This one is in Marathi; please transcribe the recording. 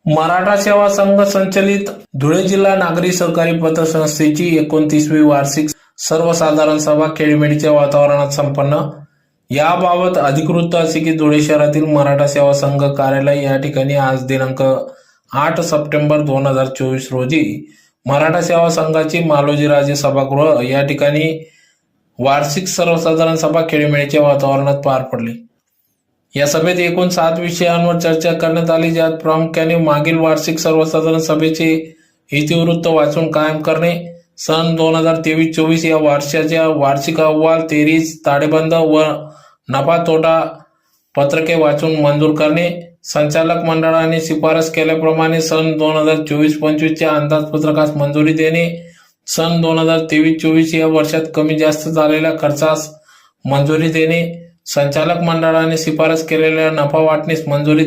मराठा सेवा संघ संचलित धुळे जिल्हा नागरी सहकारी पतसंस्थेची 29वी वार्षिक सर्वसाधारण सभा खेळीमेळीच्या वातावरणात संपन्न। याबाबत अधिकृत असे की धुळे शहरातील मराठा सेवा संघ कार्यालय या ठिकाणी आज दिनांक 8 सप्टेंबर 2024 रोजी मराठा सेवा संघाची मालोजीराजे सभागृह या ठिकाणी वार्षिक सर्वसाधारण सभा खेळीमेळीच्या वातावरणात पार पडली। या सभेत एकूण 7 विषयांवर चर्चा करण्यात आली, ज्यात प्रामुख्याने मागील वार्षिक सर्वसाधारण सभेचे इतिवृत्त वाचून कायम करणे, सन 2023-24 या वर्षाच्या वार्षिक अहवाल, 33 ताळेबंद व नफा तोटा पत्रके वाचून मंजूर करणे, संचालक मंडळाने शिफारस केल्याप्रमाणे सन 2024-25 च्या अंदाजपत्रकास मंजुरी देणे, सन 2023-24 या वर्षात कमी जास्त झालेल्या खर्चास मंजुरी देणे, संचालक मंडळाने शिफारस केलेल्या नफा वाटणीस मंजुरी